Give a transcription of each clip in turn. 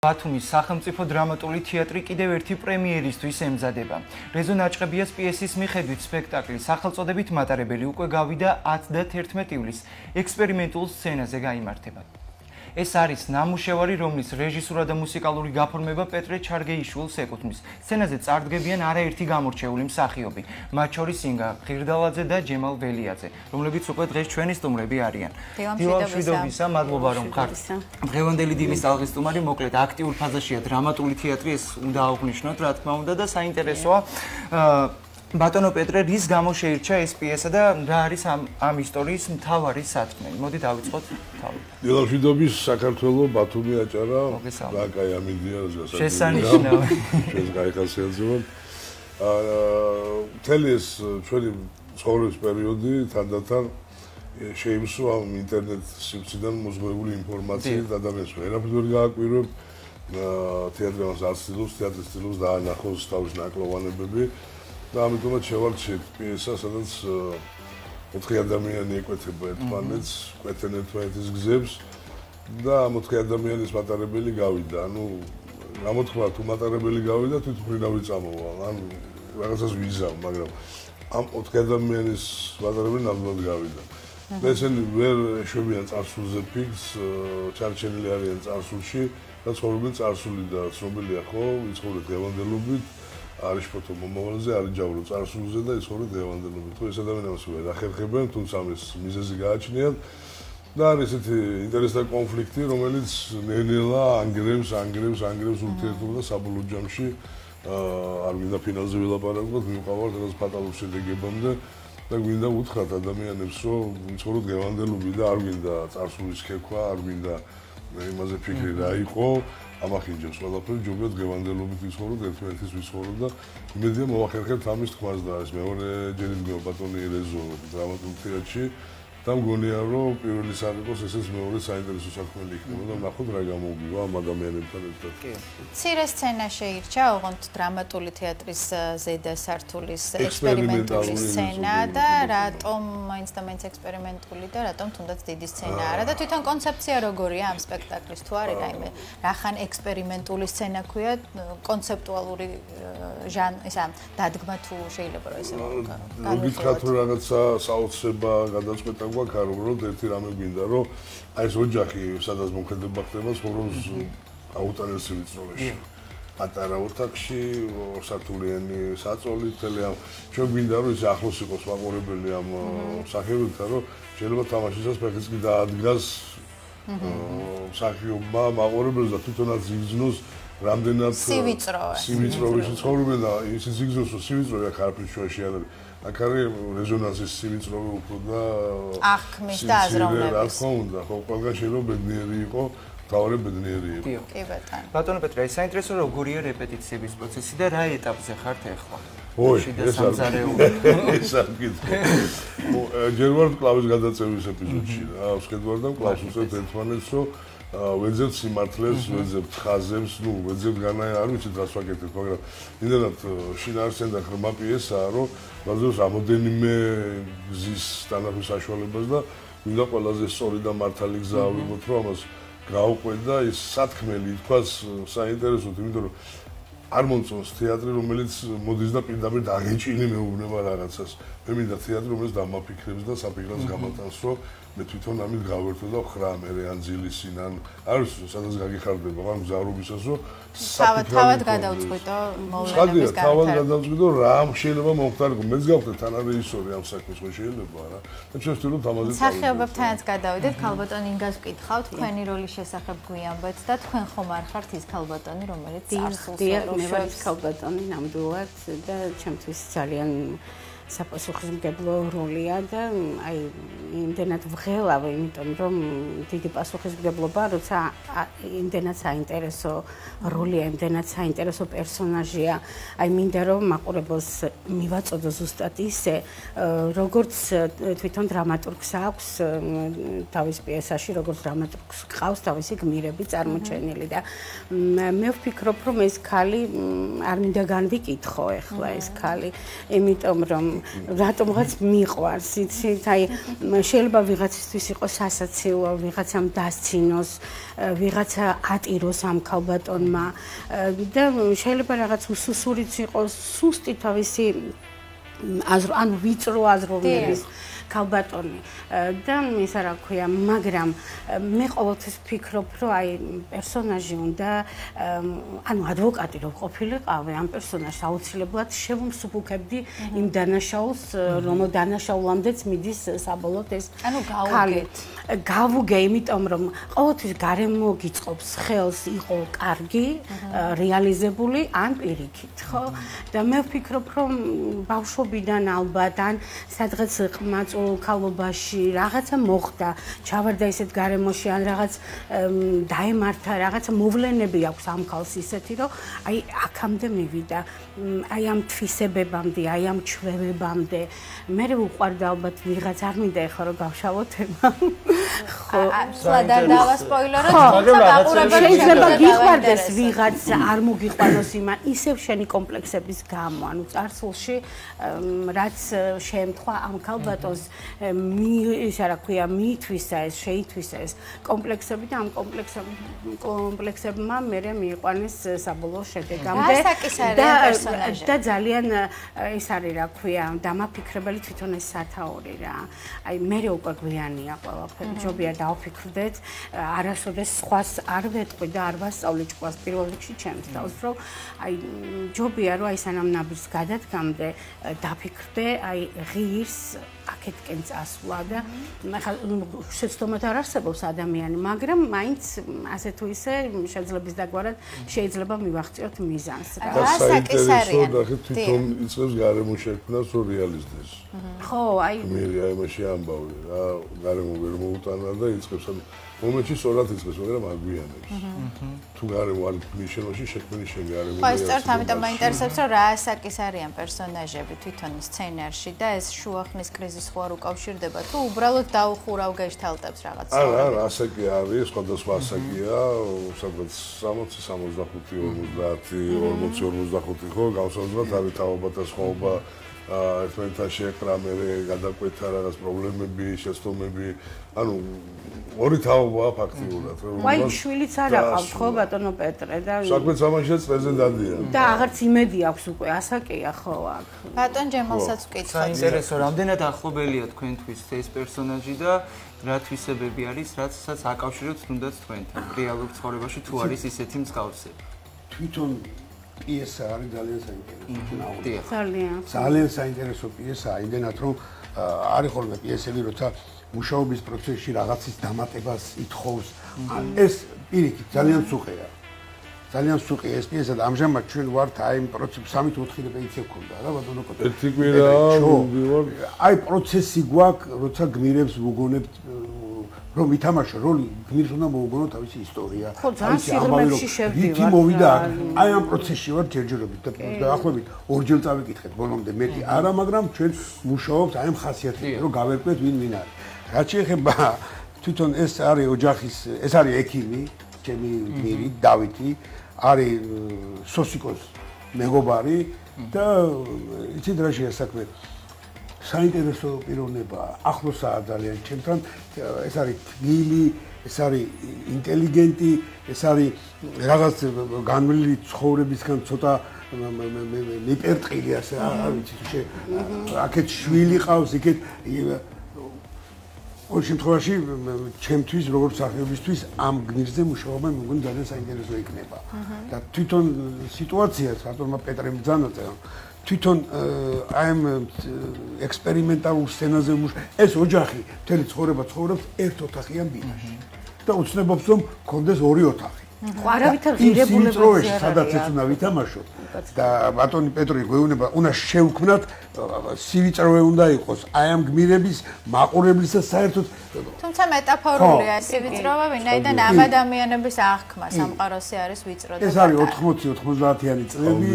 ბათუმის სახელმწიფო დრამატული თეატრი კიდევ ერთი პრემიერისთვის ემზადება. რეზო ნაჭყებიას პიესის მიხედვით სპექტაკლი სახელწოდებით მატარებელი უკვე გავიდა 10 და 11 ივლისს ექსპერიმენტულ სცენაზე გაიმართება. ეს არის ნამუშევარი, რომლის რეჟისურა და მუსიკალური გაფორმება პეტრე ჩარგეიშვილს ეკუთვნის. სცენაზე წარდგებიან არაერთი გამორჩეული მსახიობი, მათ შორის ინგა ღირდალაძე და ჯემალ ველიაძე, რომლებიც უკვე დღეს ჩვენი სტუმრები არიან. დილამშვიდობისა, მადლობა რომ ხართ. დღევანდელი დილის ალღის სტუმარი, მოკლედ აქტიურ ფაზაშია დრამატული თეატრი, ეს უნდა აღვნიშნოთ, რა თქმა უნდა და საინტერესოა. ბატონო პეტრე, რის გამო შეირჩა ეს პიესა და რა არის ამ ისტორიის მთავარი სათქმელი? მოდი დავიწყოთ თავით. დილამშვიდობის საქართველო, ბათუმი აჭარა, რა კაი ამინდია შესანიშნავი. ეს კაი ხასიათზეა. მთელი ეს ჩვენი ცხოვრების პერიოდი თანდათან შეიმსო ამ ინტერნეტ სივრციდან მოზღებული ინფორმაციით ადამიანს ვერაფერს ვერ გააკვირვებ. თეატრი მას არ ცდილობს, თეატრის ცდილობს დაანახოს თავის ნაკლოვანებები. და ამიტომაც შევარჩიეთ პიესა, სადაც 4 ადამიანი ეკვეთება ერთმანეთს, კვეთენ ერთმანეთის გზებს და 4 ადამიანის მატარებელი გავიდა. ანუ რა მოთქვა, თუ მატარებელი გავიდა, თვითმფრინავი წამოვა. ანუ რაღაცას ვიზამ, მაგრამ ამ 4 ადამიანის მატარებელი ნამდვილად გავიდა. და ესენი ვერ ეშვებიან წარსულზე ფიქს, ჩარჩენილი არიან წარსულში და ცხოვრობენ წარსული და ცნობილია ხო, იცხოვრეთ დღევანდელობით. არის ფოტო მომავალზე, არის ჯავრო წარსულზე და იცხოვრე დღევანდელობით. თუ ეს ადამიანებს ვერ ახერხებენ, თუმცა ამის მიზეზი გააჩნიათ და არის ესეთი ინტერესთა კონფლიქტი, რომელიც ნელ-ნელა ანგრევს ურთიერთობა და საბოლოო ჯამში არ გვინდა ფინალზე ვილაპარაკოთ, მივყავართ რაღაც ფატალურ შედეგებამდე და გვინდა უთხრათ ადამიანებს, რომ იცხოვროთ დღევანდელობით და არ გვინდა წარსულის ქექვა, არ გვინდა იმაზე ფიქრი რა იყო. ამახინჯებს ყველაფერი, ჯობია დღევანდელობით ვიცხოვროთ, ერთმანეთის ვიცხოვროთ და იმედია მოვახერხებთ ამის თქმას და ეს მეორე ჯერი მგონია ბატონი რეზო დრამატულ თეატრში და მგონია რომ პირველი სად იყოს ესეც მეორე საინტერესო საქმე იქნება და ნახოთ რა გამოვივა ამ ადამიანებთან ერთად. კი. მცირე სცენა შეირჩა ოღონდ დრამატული თეატრის ზედა სართულის ექსპერიმენტული სცენა და რატომ მაინც და მაინც ექსპერიმენტული და რატომ თუნდაც დიდი სცენა არა და თვითონ კონცეფცია როგორია ამ სპექტაკლის თუ არის რაიმე რახან ექსპერიმენტული სცენა ქვია კონცეპტუალური ისა დადგმა თუ შეიძლება რომ ესე მოვიკავოთ. გითხრათ რომ რაღაცა საოცრება გადაწყვეტა გვაქვს არ უბრალოდ ერთი რამე გვინდა რომ აი ეს ოჯახი სადაც მომხედება ხდება ცხოვრობს აუტანელსი ვიწროვეში პატარა ოთახში სართულიანი საწოლით თელი ამ ჩვენ გვინდა რომ ის ახლოს იყოს მაყურებელი ამ მსახიობებთან რომ შეიძლება თამაშისას ფეხიც კი დაადგას მსახიობმა მაყურებელს და თვითონაც იგრძნოს რამდენად სივიწროვეში ცხოვრობენ და ისიც იგრძნოს რომ სივიწროვე აქ არაფრის შუაში არ არის. აქ არის რეზონანსის სივიწროვე უფრო და აღქმის და აზროვნების. რა თქმა უნდა, ხო, ყველგან შეიძლება ბედნიერი იყო, თავი ბედნიერი იყო. კი ბატონო. ბატონო პეტრე, საინტერესო როგორია რეპეტიციების პროცესი და რა ეტაპზე ხართ ახლა? ой, ეს არ გითხო. ჯერ ვარ კლავის გადაწევის ეპიზოდში რა, ვსხედვარ და კლავს უწევთ ერთმანეთს, რომ ვეძებთ სიმართლეს, ვეძებთ ხაზებს, ნუ ვეძებთ განაი არ ვიცით რას ვაკეთებთ, მაგრამ იმდენად შინაარსენ და ღრმა პიესაა, რომ ვაძლევს რამოდენიმე გზის დანახვის საშუალებას და მინდა ყველაზე სწორი და მართალი გზა ავიღოთ, რომ ამას გაუყვეთ და ეს სათქმელი თქვას საინტერესოდ, იმიტომ რომ არ მომწონს თეატრი, რომელიც მოდის და პირდაპირ დაგეჭილი მეუბნება რაღაცას. მე მინდა თეატრი, რომელიც დამაფიქრებს და საფიქროს გამატანს, რომ მე თვითონ ამით გავერთო და ხრა მე ანძილისინ ან არ ვიცი სადაც გაგიხარდება ამ გზავრობისას რომ თავად გადავწყვიტო მოვლენების გარდა თავად გადავწყვიტო რა შეიძლება მომხდარიყო მეც გავხდე თან რეჟისორი ამ საქმეს ხო შეიძლება რა და ჩვენ ვთქვით ამაზე სახეობებთანაც გადავიდეთ ქალბატონ ინგას ვკითხავთ თქვენი როლის შესახებ გვიამბეთ და თქვენ ხომ არ ხართ ის ქალბატონი რომელიც წარსულს მე ვარ ის ქალბატონი ნამდვილად და ჩემთვის ძალიან საპასუხისმგებლო როლია და აი იმდენად ვღელავ, იმიტომ რომ დიდი პასუხისმგებლობა, როცა იმდენად საინტერესო როლია, იმდენად საინტერესო პერსონაჟია, აი მინდა რომ მაყურებელს მივაწოდო ზუსტად ისე, როგორც თვითონ დრამატურგს აქვს თავის პიესაში, როგორც დრამატურგს ყავს თავისი გმირები წარმოჩენილი და მე ვფიქრობ, რომ ეს ქალი არ მინდა განვიკითხო ახლა ეს ქალი, იმიტომ რომ რატომღაც მიყვარს, იცით, აი შეიძლება ვიღაცისთვის იყოს სასაცილო, ვიღაცამ დასცინოს, ვიღაცა ატიროს ამ ქალბატონმა და შეიძლება რაღაც უსუსურიც იყოს, სუსტი თავისი ანუ ვიწრო აზროვნების ქალბატონი და ისა რა ქვია, მაგრამ მე ყოველთვის ვფიქრობ, რომ აი პერსონაჟი უნდა ანუ ადვოკატი რო ყოფილიყავი, ამ პერსონაჟს აუცილებლად შევუმსუბუქებდი იმ დანაშაულს, რომ დანაშაულამდეც მიდის საბოლოოდ ეს ანუ გავუგე, იმიტომ რომ ყოველთვის გარემო გიწყობს ხელს იყო კარგი, რეალიზებული ან პირიქით, ხო? და მე ვფიქრობ, რომ ბავშვობიდან ალბათ ან სადღაც ყმაწ ქალობაში რაღაცა მოხდა, ჩავარდა ისეთ გარემოში ან რაღაც დაემართა, რაღაცა მოვლენები აქვს ამ ქალს ისეთი, რომ აი აქამდე მივიდა, აი ამ თვისებებამდე, აი ამ ჩვევებამდე. მე უყვარდა ალბათ ვიღაც არ მინდა ეხლა რომ გავშალო თემა. ხო, სლადა დავასპოილეროთ, თუმცა შეიძლება გიყვარდეს ვიღაც, არ მოგიყვანოს იმან ისევ შენი კომპლექსების გამო, ანუ წარსულში რაც შეემთხვა ამ ქალბატონს ისა რა ქვია, მიითვისა ეს, შეითვისა ეს კომპლექსები და ამ კომპლექსებმა მერე მიიყვანეს საბოლოო შედეგამდე და ძალიან ის არის რა ქვია, დამაფიქრებელი თვითონ ეს სათაური რა. აი მერე უკვე გვიანია ყველაფერი, ჯობია დავფიქრდეთ, არასოდეს სხვას არ ვეტყვი და არ ვასწავლი ჭკუას პირველ რიგში ჩემს თავს, რომ აი ჯობია რომ აი სანამ ნაბიჯს გადადგამდე დაფიქრდე, აი ღირს აქეთკენ წასვლა და შეცდომად არ არსებობს ადამიანი, მაგრამ მაინც ასე თუ ისე შეძლების დაგვარად შეიძლება მივახციოთ მიზანს რა. რა საკისარია? თვითონ იწევს გარემო შექმნას, რომ რეალიზდეს. ხო, აი მე აი მაშინ ამბავი რა, გარემო ვერ მოუტანა და იწყებს მომენტში სწორად იწყებს, მაგრამ აგვიანებს. თუ გარემო არ მიშენოში შექმნის შენ გარემო. ხო, სწორედ ამიტომ მაინტერესებს, რომ რა ასაკის არიან პერსონაჟები თვითონ სცენარში და ეს შუახნის კრიზის ხო არ უკავშირდება თუ უბრალოდ დაუხურავ გეშთალტებს რაღაც. არა, ასაკი არის, სხვადასხვა ასაკია, სადღაც 60, 65, 50, 40-45 ხო, გავსაზღვროთ არის თაობათა სხვაობა. ერთმანეთთან შეეკრა, მე გადაკვეთა რაღაც პრობლემები, შეცდომები, ანუ ორი თაობაა ფაქტიურად. ვაი, შვილიც არ აყავთ ხო ბატონო პეტრე და საქმეც ამაშია წრეზე დადიან. და აღარც იმედი აქვს უკვე, ასაკია ხო აქ. ბატონ ჯემალსაც ვკითხავთ. საინტერესო, რამდენად ახლობელია თქვენთვის ეს პერსონაჟი და რა თვისებები არის, რაცაც აკავშირებთ თუნდაც თქვენთან რეალურ ცხოვრებაში თუ არის ისეთი მსგავსები. თვითონ პიესა არის ძალიან საინტერესო. ძალიან საინტერესო პიესაა, იმდენად რომ არის ხოლმე პიესები, როცა მუშაობის პროცესში რაღაცის დამატებას ითხოვს. ეს პირიქით ძალიან სუყეა. ძალიან სუყეა ეს პიესა და ამჟამად ჩვენ ვართ აი იმ პროცესში 3-4 რეპეტიცია გქონდა რა ბატონო კოტე. ერთი კვირა მივარ. აი პროცესი გვაქვს, როცა გმირებს ვუგონებთ რომ ვითამაშო როლი, გმირს უნდა მოუგონო თავისი ისტორია. ხო, ძალიან სიღრმეში შევდივარ. ვითი მოვიდა აქ. აი ამ პროცესში ვარ ჯერჯერობით და დაახლოებით ორჯერ წავიკითხეთ ბოლომდე მეტი არა, მაგრამ ჩვენ მუშაობთ აი ამ ხასიათით, რომ გავერკვეთ ვინ არის. რაც შეეხება თვითონ ეს არის ოჯახის, ეს არის ექიმი, ჩემი გმირი დავითი, არის სოსიკოს მეგობარი და იცით რა შეასაქმე საინტერესო პიროვნება, ახლოსაა ძალიან ჩემთან, ეს არის თბილი, ეს არის ინტელიგენტი, ეს არის რაღაც განვლილი ცხოვრებისგან ცოტა მიპერტყილი ასე, არ ვიცი თუ აქეთ შვილი ყავს, იქეთ ორ შემთხვევაში ჩემთვის როგორც მსახიობისთვის ამ გმირზე მუშაობა მე მგონი ძალიან საინტერესო იქნება. და თვითონ სიტუაციას რატომ პეტრემ ბრძანაძე თვითონ აი ამ ექსპერიმენტალურ სცენაზე ეს ოჯახი მთელი ცხოვრება ცხოვრობს ერთ ოთახიან ბინაში და უცნებობს რომ გქონდეს ორი ოთახი. არავითარ ღირებულებაზე სადაც ეს უნდა ვითამაშოთ და ბატონი პეტრე გვეუბნება უნდა შევქმნათ სივიწროვე უნდა იყოს აი ამ გმირების მაყურებლის და საერთოდ თუმცა მეტაფორულია სივიწროვე ვინაიდან ამ ადამიანების აღქმა სამყაროსი არის ვიწრო და ეს არის 80-90-იანი წლები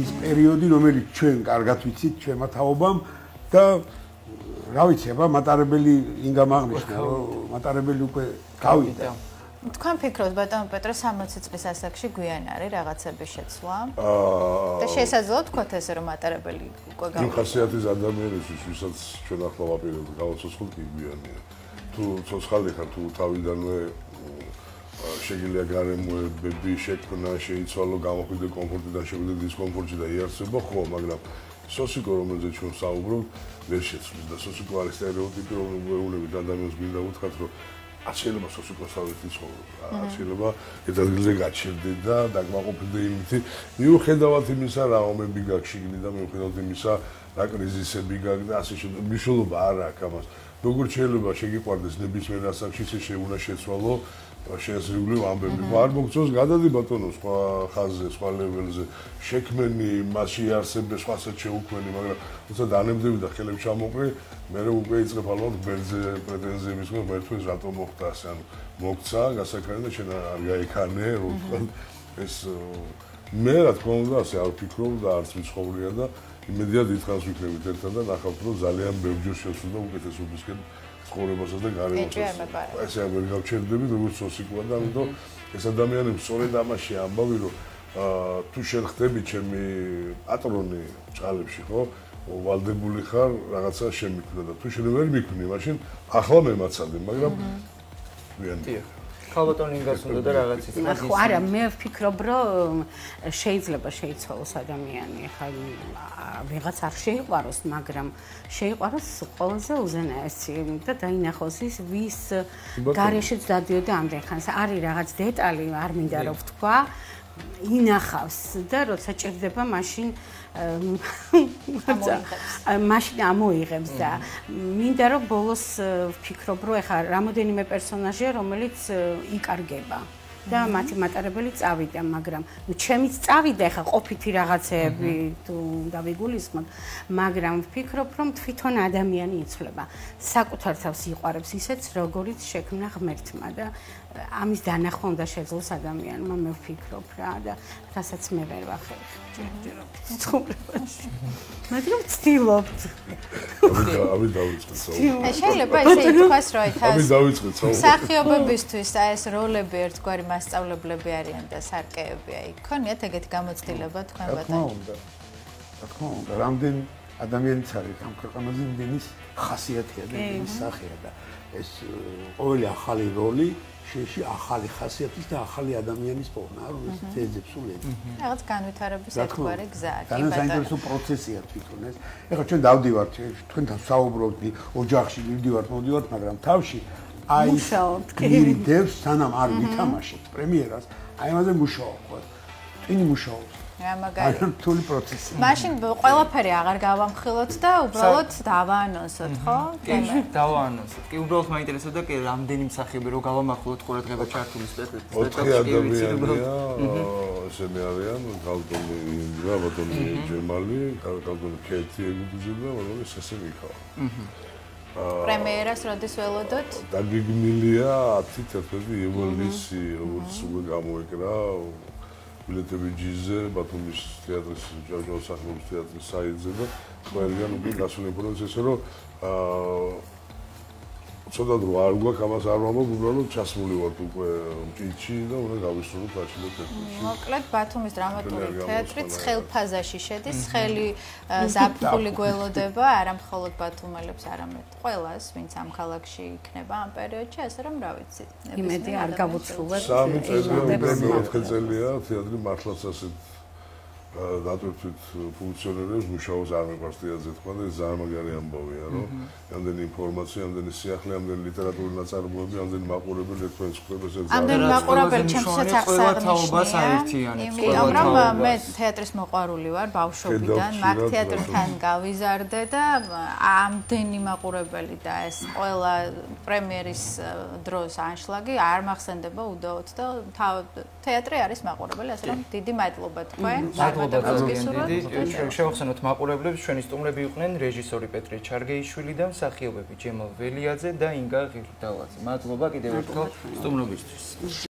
ის პერიოდი რომელიც ჩვენ კარგად ვიცით ჩვენმა თაობამ და რა ვიცი აბა მატარებელი ინგა მაგნიშნა რომ მატარებელი უკვე გავიდა თქვენ ფიქრობთ ბატონო პეტრე 60 წლის ასაკში გვიან არის რაღაცების შეცვლა? და შესაძლოა თქვათ ესე რომ მატარებელი უკვე გავიგეთ. იმ ხასიათის ადამიანისთვის, ვისაც ჩვენ ახლა ვაპირებთ გავაცოცხლ კი გვიანია. თუ ცოცხალი ხარ, თუ თავიდანვე შეგიძლია გარემოებები შექმნა, შეიცვალო, გამოხვიდე კომფორტიდან, შევიდე დისკომფორტში და იარსება ხო, მაგრამ სოსიკო რომელზეც ჩვენ საუბრობთ, ვერ შეცვლის და სოსიკო არის სტერეოტიპი, რომელშიც ადამიანს გვინდა უთხრათ, რომ არ შეიძლება სოსიკოსავით იცხოვროს, არ შეიძლება ეს ადგილზე გაჩერდე და დაგმაყოფილდე იმით, მიუხედავად იმისა, რა ომები გაგშიგნი და მიუხედავად იმისა, რა კრიზისები გაგ და ასე შემდეგ, მნიშვნელობა არ აქვს ამას. როგორ შეიძლება შეგიყვარდეს ნებისმიერ ასაკში ისე შეუნა შეცვალო შესრულებული ამბები. არ მოგწონს გადადი ბატონო სხვა ხაზზე, სხვა ლეველზე, შექმენი, მასში არსებდეს სხვასაც შეუქმენი, მაგრამ თუმცა დანებდები და ხელებს ჩამოყრი, მე უკვე იწყებ ალბათ ბერძე პრეტენზიების ხო, მერთვის რატომ მოხდა ასე, ანუ მოგცა, გასაქარი და შენ არ გაიქანე, რომ თქვა ეს მე რა თქმა უნდა ასე არ ვფიქრობ და არც ვიცხოვრია და იმედია დიდხანს ვიქნებით ერთად და ნახავთ რომ ძალიან ბევრჯერ შევსრულდა უკეთესობისკენ ცხოვრებასაც და გარემოსაც. ესე არ გავჩერდები როგორც სოსიკოა და ამიტომ ეს ადამიანები სწორედ ამაში ამბავი რომ თუ შენ ხდები ჩემი პატრონი ჭალებში ხო ვალდებული ხარ რაღაცა შემიქმნა და თუ შენ ვერ მიქმნი მაშინ ახლა მემაცადე მაგრამ ვიანდი ხალბატონი ინგას უნდა და რაღაც ის ხო არა მე ვფიქრობ რომ შეიძლება შეიცვალოს ადამიანი ხა ვიღაც არ შეიყვაროს მაგრამ შეიყვაროს ყველაზე უზენაესი და დაინახოს ის ვის გარეშეც დადიოდა ამდენ ხანს არის რაღაც დეტალი არ მინდა რომ ვთქვა ინახავს და როცა ჭირდება მაშინ მაშინ ამოიღებს და მინდა რომ ბოლოს ვფიქრობ რომ ეხა რამოდენიმე პერსონაჟია რომელიც იკარგება და მათი მატარებელი წავიდა მაგრამ ჩემიც წავიდა ეხა ყოფითი რაღაცეები თუ დავიგულისხმოთ მაგრამ ვფიქრობ რომ თვითონ ადამიანი იცვლება საკუთარ თავს იყვარებს ისეც როგორიც შექმნა ღმერთმა და ამის დანახვა უნდა შეძლოს ადამიანმა მე ვფიქრობ რა და რასაც მე ვერ ვახერხ ჯერჯერობით ცხოვრებაში მაგრამ ვცდილობთ ამი დავიწყეთ საუბარი შეიძლება ესე ითქვას რომ ამი დავიწყეთ საუბარი მსახიობებისთვის ეს როლები ერთგვარი მასწავლებლები არიან და სარკეები აი გქონიათ ეგეთი გამოცდილება თქვენ ბატონო რა თქმა უნდა რამდენ ადამიანიც არის ამ ქვეყანაზე იმდენის ხასიათია და იმდენის სახეა და ეს ყოველი ახალი როლი შეში ახალი ხასიათის და ახალი ადამიანის პოვნა, რომელიც ეძებს სულ ეს. რაღაც განვითარების ერთგვარი გზაა. ძალიან საინტერესო პროცესია თვითონ ეს. ეხლა ჩვენ დავდივართ, თქვენთან საუბრობთ, ოჯახში მივდივართ, მოდივართ, მაგრამ თავში აი მივდევს, სანამ არ ვითამაშეთ პრემიერას, აი ამაზე მუშაობ ხო? ტვინი მუშაობს. მაგარი. რთული პროცესია. მაშინ ყველაფერი აღარ გავამხილოთ და უბრალოდ დავაანონსოთ, ხო? კი, დავაანონსოთ. კი, უბრალოდ მაინტერესებდა კი რამდენი მსახიობი რო გავამახვილოთ ყურადღება ჩართული სპექტაკლში. 4 ადამიანია, ესენი არიან, გალდონი ინდრა, ბატონი ჯემალი, გალდონი კეთი ეგუძე და ბატონი სესემიქა. პრემიერას როდის ველოდოთ? დაგეგმილია 10-11 ივლისი, როგორც უკვე გამოეკრა. ბილეთები ჯიზე, ბათუმის თეატრის, ჯავჯაოს სახელობის თეატრის საიტზე და ყველგან უკვე გასული ინფორმაცია ესე რომ ცოტა დრო არ გვაქვს ამას არ ვამბობ, უბრალოდ ჩასმული ვართ უკვე მტიცში და უნდა გავისრულოთ აჩილო თეატრში. მოკლედ ბათუმის დრამატული თეატრი ცხელ ფაზაში შედის, ცხელი ზაფხული გველოდება არა მხოლოდ ბათუმელებს, არამედ ყველას, ვინც ამ ქალაქში იქნება ამ პერიოდში, ასე რომ რა ვიცი. იმედი არ გავუცრულებთ. 3 წელია, 4 წელია თეატრი მართლაც ასეთ დატვირთვით ფუნქციონირებს, მუშაობს არ მეყვარს თეატრზე თქვა და ეს ძალიან მაგარი ამბავია, რომ ამდენი ინფორმაცია, ამდენი სიახლე, ამდენი ლიტერატურული ნაწარმოები, ამდენი მაყურებელი ერთმანეთს ხვდება, ეს ამდენი მაყურებელი ჩემსაც აღსანიშნავია. იმიტომ რომ მე თეატრის მოყვარული ვარ ბავშვობიდან, მაგ თეატრთან გავიზარდე და ამდენი მაყურებელი და ეს ყველა პრემიერის დროს ანშლაგი არ მახსენდება უდაოდ და თეატრი არის მაყურებელი, ასე რომ დიდი მადლობა თქვენ. შევახსენოთ მაყურებლებს, ჩვენი სტუმრები იყვნენ რეჟისორი პეტრე ჩარგეიშვილი და მსახიობები ჯემალ ველიაძე და ინგა ღირდალაძე. მადლობა კიდევ ერთხელ სტუმრობისთვის.